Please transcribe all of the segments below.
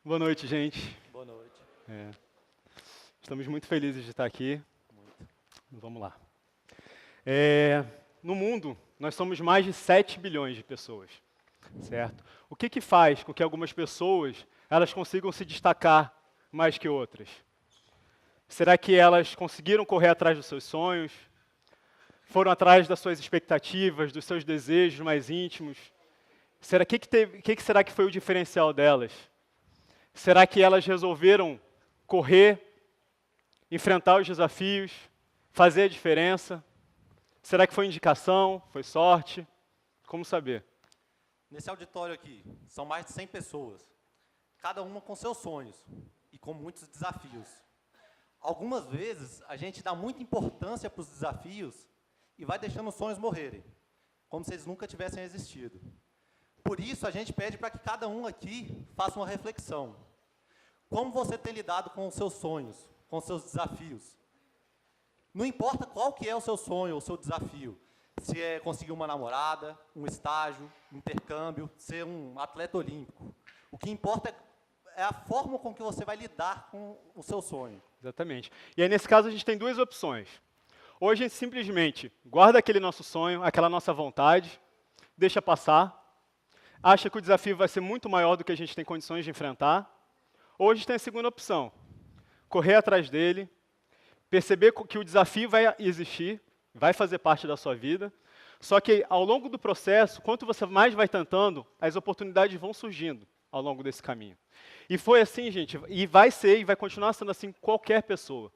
Boa noite, gente. Boa noite. Estamos muito felizes de estar aqui. Muito. Vamos lá. No mundo, nós somos mais de 7 bilhões de pessoas, certo? O que faz com que algumas pessoas elas consigam se destacar mais que outras? Será que elas conseguiram correr atrás dos seus sonhos? Foram atrás das suas expectativas, dos seus desejos mais íntimos? Que será que foi o diferencial delas? Será que elas resolveram correr, enfrentar os desafios, fazer a diferença? Será que foi indicação? Foi sorte? Como saber? Nesse auditório aqui, são mais de 100 pessoas, cada uma com seus sonhos e com muitos desafios. Algumas vezes, a gente dá muita importância para os desafios e vai deixando os sonhos morrerem, como se eles nunca tivessem existido. Por isso, a gente pede para que cada um aqui faça uma reflexão. Como você tem lidado com os seus sonhos, com os seus desafios? Não importa qual que é o seu sonho, o seu desafio. Se é conseguir uma namorada, um estágio, um intercâmbio, ser um atleta olímpico. O que importa é a forma com que você vai lidar com o seu sonho. Exatamente. E aí, nesse caso, a gente tem duas opções. Ou a gente simplesmente guarda aquele nosso sonho, aquela nossa vontade, deixa passar, acha que o desafio vai ser muito maior do que a gente tem condições de enfrentar. Ou a gente tem a segunda opção, correr atrás dele, perceber que o desafio vai existir, vai fazer parte da sua vida, só que ao longo do processo, quanto você mais vai tentando, as oportunidades vão surgindo ao longo desse caminho. E foi assim, gente, e vai ser, e vai continuar sendo assim com qualquer pessoa,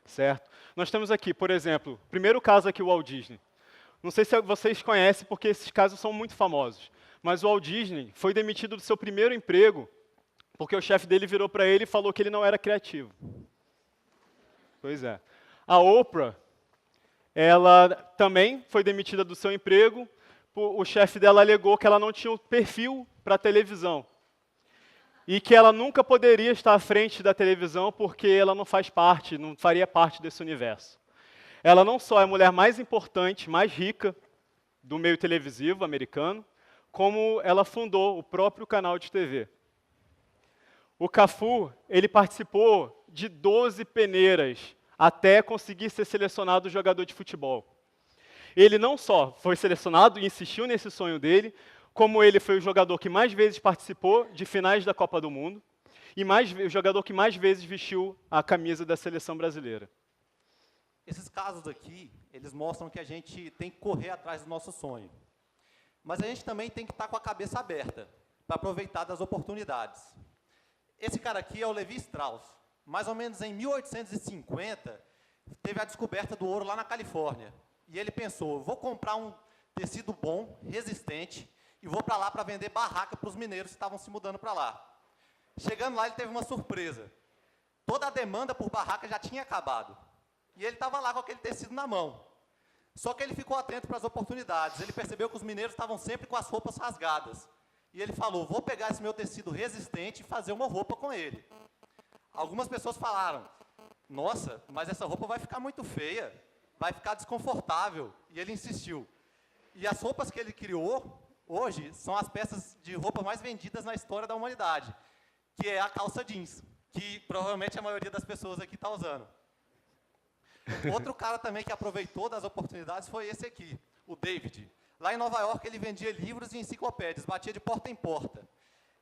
certo? Nós temos aqui, por exemplo, primeiro caso aqui, o Walt Disney. Não sei se vocês conhecem, porque esses casos são muito famosos, mas o Walt Disney foi demitido do seu primeiro emprego porque o chefe dele virou para ele e falou que ele não era criativo. Pois é. A Oprah, ela também foi demitida do seu emprego, o chefe dela alegou que ela não tinha o perfil para televisão. E que ela nunca poderia estar à frente da televisão porque ela não faz parte, não faria parte desse universo. Ela não só é a mulher mais importante, mais rica do meio televisivo americano, como ela fundou o próprio canal de TV. O Cafu, ele participou de 12 peneiras até conseguir ser selecionado jogador de futebol. Ele não só foi selecionado e insistiu nesse sonho dele, como ele foi o jogador que mais vezes participou de finais da Copa do Mundo e o jogador que mais vezes vestiu a camisa da seleção brasileira. Esses casos aqui, eles mostram que a gente tem que correr atrás do nosso sonho. Mas a gente também tem que estar com a cabeça aberta para aproveitar das oportunidades. Esse cara aqui é o Levi Strauss. Mais ou menos em 1850, teve a descoberta do ouro lá na Califórnia. E ele pensou, vou comprar um tecido bom, resistente, e vou para lá para vender barraca para os mineiros que estavam se mudando para lá. Chegando lá, ele teve uma surpresa. Toda a demanda por barraca já tinha acabado. E ele estava lá com aquele tecido na mão. Só que ele ficou atento para as oportunidades. Ele percebeu que os mineiros estavam sempre com as roupas rasgadas. E ele falou, vou pegar esse meu tecido resistente e fazer uma roupa com ele. Algumas pessoas falaram, nossa, mas essa roupa vai ficar muito feia, vai ficar desconfortável. E ele insistiu. E as roupas que ele criou, hoje, são as peças de roupa mais vendidas na história da humanidade, que é a calça jeans, que provavelmente a maioria das pessoas aqui está usando. Outro cara também que aproveitou das oportunidades foi esse aqui, o David. Lá em Nova York, ele vendia livros e enciclopédias, batia de porta em porta.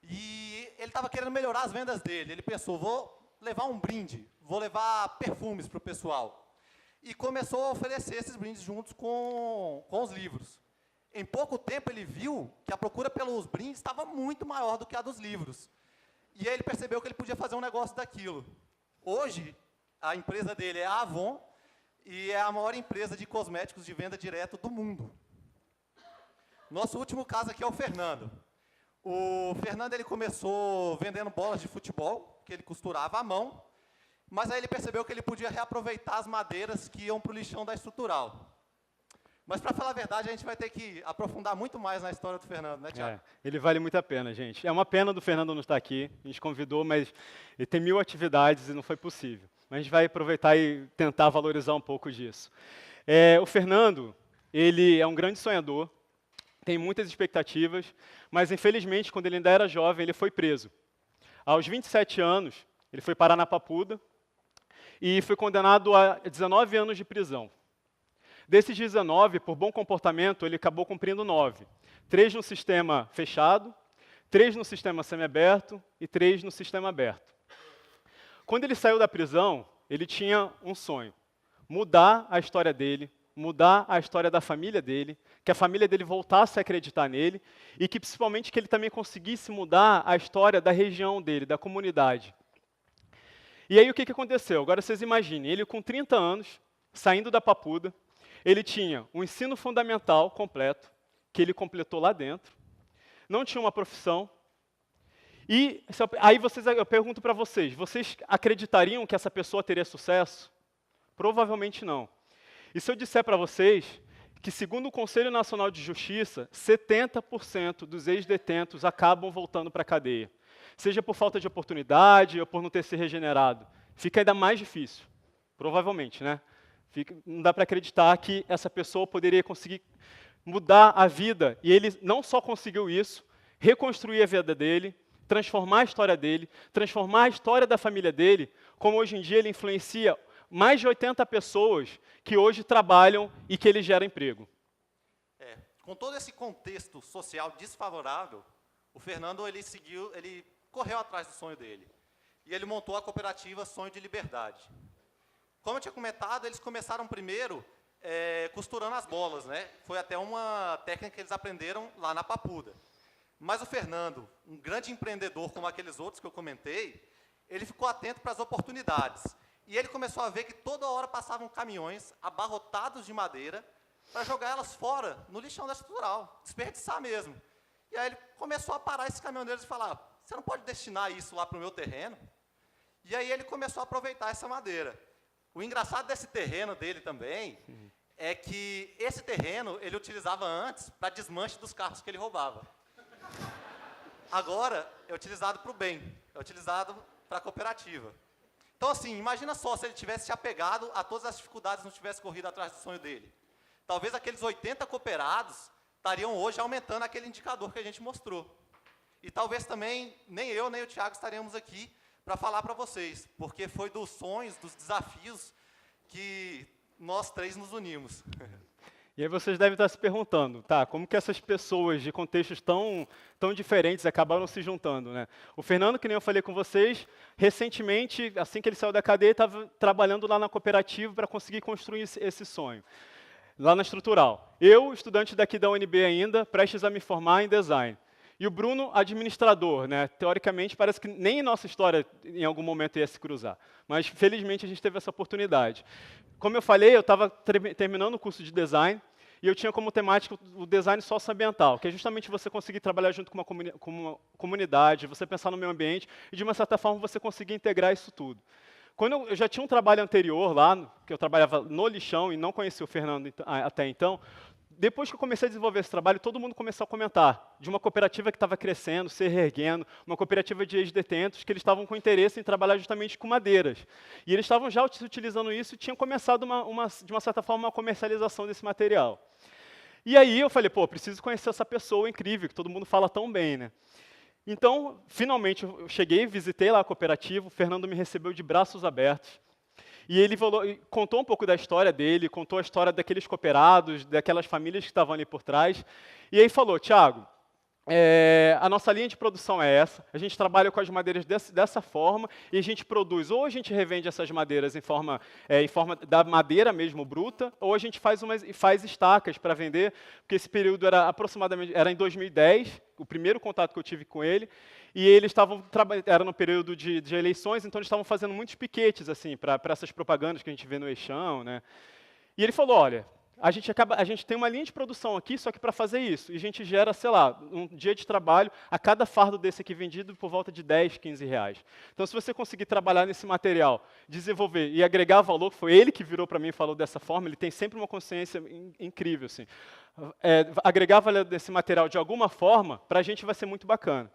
E ele estava querendo melhorar as vendas dele. Ele pensou, vou levar um brinde, vou levar perfumes para o pessoal. E começou a oferecer esses brindes juntos com os livros. Em pouco tempo, ele viu que a procura pelos brindes estava muito maior do que a dos livros. E aí ele percebeu que ele podia fazer um negócio daquilo. Hoje, a empresa dele é a Avon e é a maior empresa de cosméticos de venda direto do mundo. Nosso último caso aqui é o Fernando. O Fernando ele começou vendendo bolas de futebol, que ele costurava à mão, mas aí ele percebeu que ele podia reaproveitar as madeiras que iam para o lixão da estrutural. Mas, para falar a verdade, a gente vai ter que aprofundar muito mais na história do Fernando, né, Thiago? Ele vale muito a pena, gente. É uma pena do Fernando não estar aqui, a gente convidou, mas ele tem 1000 atividades e não foi possível. mas a gente vai aproveitar e tentar valorizar um pouco disso. O Fernando, ele é um grande sonhador, tem muitas expectativas, mas infelizmente, quando ele ainda era jovem, ele foi preso. Aos 27 anos, ele foi parar na Papuda e foi condenado a 19 anos de prisão. Desses 19, por bom comportamento, ele acabou cumprindo 9. 3 no sistema fechado, 3 no sistema semiaberto e 3 no sistema aberto. Quando ele saiu da prisão, ele tinha um sonho: mudar a história dele, mudar a história da família dele, que a família dele voltasse a acreditar nele e que, principalmente, que ele também conseguisse mudar a história da região dele, da comunidade. E aí o que aconteceu? Agora vocês imaginem, ele com 30 anos, saindo da Papuda, ele tinha um ensino fundamental completo, que ele completou lá dentro, não tinha uma profissão, e aí eu pergunto para vocês acreditariam que essa pessoa teria sucesso? Provavelmente não. E se eu disser para vocês que, segundo o Conselho Nacional de Justiça, 70% dos ex-detentos acabam voltando para a cadeia, seja por falta de oportunidade ou por não ter se regenerado, fica ainda mais difícil, provavelmente, né? Não dá para acreditar que essa pessoa poderia conseguir mudar a vida, e ele não só conseguiu isso, reconstruir a vida dele, transformar a história dele, transformar a história da família dele, como hoje em dia ele influencia mais de 80 pessoas que hoje trabalham e que ele gera emprego. Com todo esse contexto social desfavorável, o Fernando ele correu atrás do sonho dele. E ele montou a cooperativa Sonho de Liberdade. Como eu tinha comentado, eles começaram primeiro costurando as bolas, né? Foi até uma técnica que eles aprenderam lá na Papuda. Mas o Fernando, um grande empreendedor como aqueles outros que eu comentei, ele ficou atento para as oportunidades. E ele começou a ver que toda hora passavam caminhões abarrotados de madeira para jogar elas fora, no lixão da estrutural, desperdiçar mesmo. E aí ele começou a parar esses caminhoneiros e falar: você não pode destinar isso lá para o meu terreno? E aí ele começou a aproveitar essa madeira. O engraçado desse terreno dele também é que esse terreno ele utilizava antes para desmanche dos carros que ele roubava. Agora é utilizado para o bem, é utilizado para a cooperativa. Então, assim, imagina só se ele tivesse se apegado a todas as dificuldades e não tivesse corrido atrás do sonho dele. Talvez aqueles 80 cooperados estariam hoje aumentando aquele indicador que a gente mostrou. E talvez também nem eu nem o Thiago estaríamos aqui para falar para vocês, porque foi dos sonhos, dos desafios que nós três nos unimos. E aí vocês devem estar se perguntando, tá, como que essas pessoas de contextos tão diferentes acabaram se juntando, né? O Fernando, que nem eu falei com vocês, recentemente, assim que ele saiu da cadeia, estava trabalhando lá na cooperativa para conseguir construir esse sonho, lá na Estrutural. Eu, estudante daqui da UNB ainda, prestes a me formar em design. E o Bruno, administrador, né? Teoricamente, parece que nem em nossa história em algum momento ia se cruzar. Mas, felizmente, a gente teve essa oportunidade. Como eu falei, eu estava terminando o curso de design e eu tinha como temática o design socioambiental, que é justamente você conseguir trabalhar junto com uma comunidade, você pensar no meio ambiente e, de uma certa forma, você conseguir integrar isso tudo. Quando eu já tinha um trabalho anterior lá, que eu trabalhava no lixão e não conhecia o Fernando até então, depois que eu comecei a desenvolver esse trabalho, todo mundo começou a comentar de uma cooperativa que estava crescendo, se reerguendo, uma cooperativa de ex-detentos, que eles estavam com interesse em trabalhar justamente com madeiras. E eles estavam já utilizando isso e tinham começado, de uma certa forma, uma comercialização desse material. E aí eu falei, pô, preciso conhecer essa pessoa incrível, que todo mundo fala tão bem, né? Então, finalmente, eu cheguei, visitei lá a cooperativa, o Fernando me recebeu de braços abertos. E ele contou um pouco da história dele, contou a história daqueles cooperados, daquelas famílias que estavam ali por trás. E aí falou, Thiago, a nossa linha de produção é essa, a gente trabalha com as madeiras dessa forma, e a gente produz, ou a gente revende essas madeiras em forma da madeira mesmo bruta, ou a gente faz estacas para vender, porque esse período era em 2010, o primeiro contato que eu tive com ele, e eles era no período de eleições, então eles estavam fazendo muitos piquetes assim, para essas propagandas que a gente vê no Eixão, né? E ele falou, olha, a gente tem uma linha de produção aqui, só que para fazer isso, e a gente gera, sei lá, um dia de trabalho a cada fardo desse aqui vendido por volta de 10, 15 reais. Então, se você conseguir trabalhar nesse material, desenvolver e agregar valor, foi ele que virou para mim e falou dessa forma, ele tem sempre uma consciência incrível, assim. Agregar valor desse material de alguma forma, para a gente vai ser muito bacana.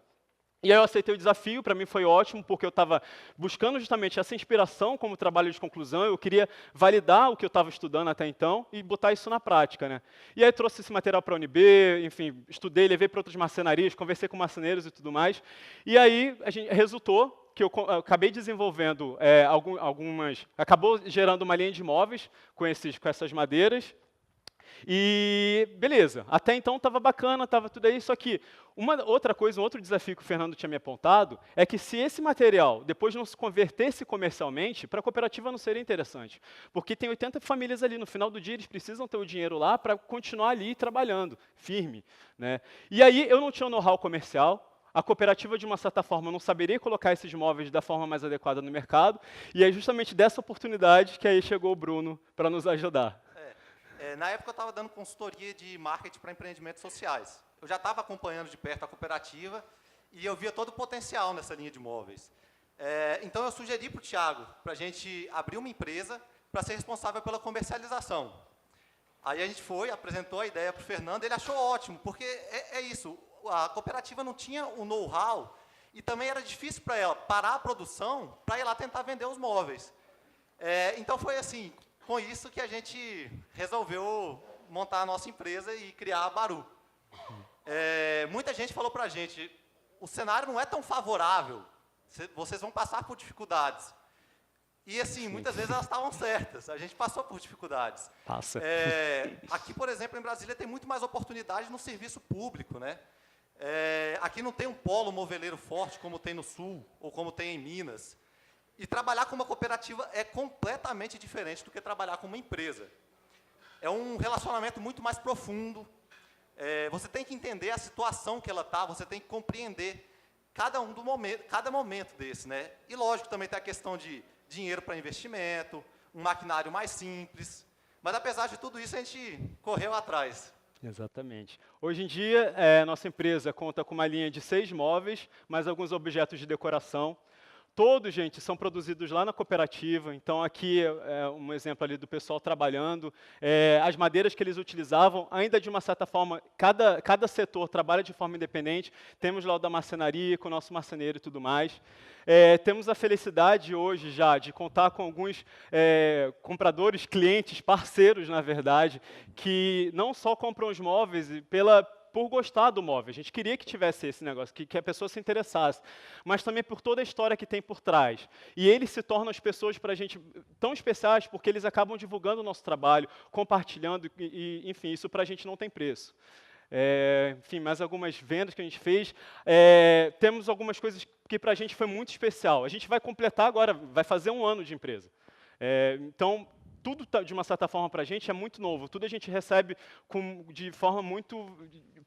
E aí eu aceitei o desafio, para mim foi ótimo, porque eu estava buscando justamente essa inspiração como trabalho de conclusão, eu queria validar o que eu estava estudando até então e botar isso na prática, né? E aí trouxe esse material para a UNB, enfim, estudei, levei para outras marcenarias, conversei com marceneiros e tudo mais, e aí resultou que eu acabei desenvolvendo acabou gerando uma linha de móveis com essas madeiras, e beleza, até então estava bacana, estava tudo aí, só que uma outra coisa, um outro desafio que o Fernando tinha me apontado, é que se esse material depois não se convertesse comercialmente, para a cooperativa não seria interessante. Porque tem 80 famílias ali, no final do dia eles precisam ter o dinheiro lá para continuar ali trabalhando, firme. Né? E aí eu não tinha um know-how comercial, a cooperativa, de uma certa forma, não saberia colocar esses móveis da forma mais adequada no mercado, e é justamente dessa oportunidade que aí chegou o Bruno para nos ajudar. Na época, eu estava dando consultoria de marketing para empreendimentos sociais. Eu já estava acompanhando de perto a cooperativa e eu via todo o potencial nessa linha de móveis. Então, eu sugeri para o Thiago, para a gente abrir uma empresa para ser responsável pela comercialização. Aí a gente foi, apresentou a ideia para o Fernando, ele achou ótimo, porque é isso, a cooperativa não tinha o know-how e também era difícil para ela parar a produção para ir lá tentar vender os móveis. Então, foi assim, com isso que a gente resolveu montar a nossa empresa e criar a Baru. Muita gente falou para a gente, o cenário não é tão favorável, vocês vão passar por dificuldades. E, assim, muitas vezes elas estavam certas, a gente passou por dificuldades. Passa. Aqui, por exemplo, em Brasília, tem muito mais oportunidade no serviço público, né? Aqui não tem um polo moveleiro forte como tem no Sul ou como tem em Minas. E trabalhar com uma cooperativa é completamente diferente do que trabalhar com uma empresa. É um relacionamento muito mais profundo. Você tem que entender a situação que ela está, você tem que compreender cada momento desse. Né? E, lógico, também tem a questão de dinheiro para investimento, um maquinário mais simples. Mas, apesar de tudo isso, a gente correu atrás. Exatamente. Hoje em dia, nossa empresa conta com uma linha de 6 móveis, mais alguns objetos de decoração. Todos, gente, são produzidos lá na cooperativa, então aqui é um exemplo ali do pessoal trabalhando. As madeiras que eles utilizavam, ainda de uma certa forma, cada setor trabalha de forma independente. Temos lá o da marcenaria, com o nosso marceneiro e tudo mais. Temos a felicidade hoje já de contar com alguns compradores, clientes, parceiros, na verdade, que não só compram os móveis por gostar do móvel. A gente queria que tivesse esse negócio, que a pessoa se interessasse, mas também por toda a história que tem por trás. E eles se tornam as pessoas para a gente tão especiais, porque eles acabam divulgando o nosso trabalho, compartilhando, e enfim, isso para a gente não tem preço. Enfim, mais algumas vendas que a gente fez. Temos algumas coisas que para a gente foi muito especial. A gente vai completar agora, vai fazer 1 ano de empresa. Então, tudo, de uma certa forma, para a gente é muito novo. Tudo a gente recebe de forma muito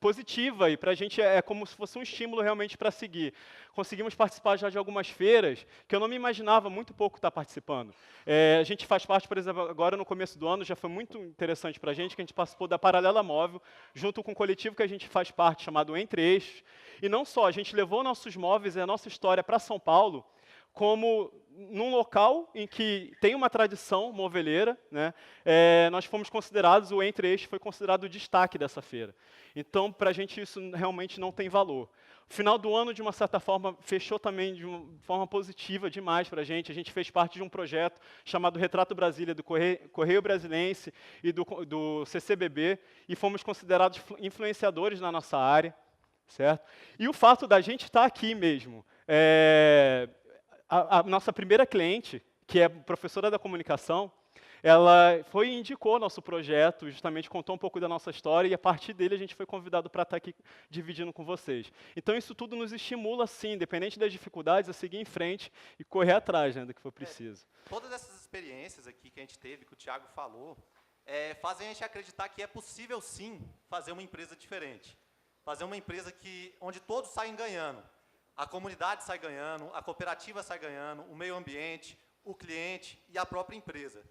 positiva e para a gente é como se fosse um estímulo realmente para seguir. Conseguimos participar já de algumas feiras que eu não me imaginava muito pouco estar participando. A gente faz parte, por exemplo, agora no começo do ano, já foi muito interessante para a gente, que a gente participou da Paralela Móvel, junto com um coletivo que a gente faz parte, chamado Entre Eixos. E não só, a gente levou nossos móveis e a nossa história para São Paulo, como num local em que tem uma tradição moveleira, né, nós fomos considerados, o Entre Eixos foi considerado o destaque dessa feira. Então, para a gente, isso realmente não tem valor. O final do ano, de uma certa forma, fechou também de uma forma positiva demais para a gente. A gente fez parte de um projeto chamado Retrato Brasília, do Correio Brasiliense e do CCBB, e fomos considerados influenciadores na nossa área, certo? E o fato da gente estar aqui mesmo, a nossa primeira cliente, que é professora da comunicação, ela foi e indicou nosso projeto, justamente contou um pouco da nossa história, e a partir dele a gente foi convidado para estar aqui dividindo com vocês. Então isso tudo nos estimula, sim, independente das dificuldades, a seguir em frente e correr atrás, né, do que for preciso. Todas essas experiências aqui que a gente teve, que o Thiago falou, fazem a gente acreditar que é possível, sim, fazer uma empresa diferente. Fazer uma empresa onde todos saem ganhando. A comunidade sai ganhando, a cooperativa sai ganhando, o meio ambiente, o cliente e a própria empresa.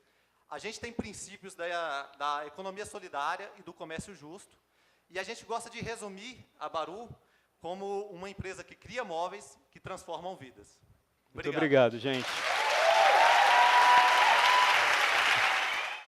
A gente tem princípios da economia solidária e do comércio justo, e a gente gosta de resumir a Baru como uma empresa que cria móveis que transformam vidas. Muito obrigado, gente.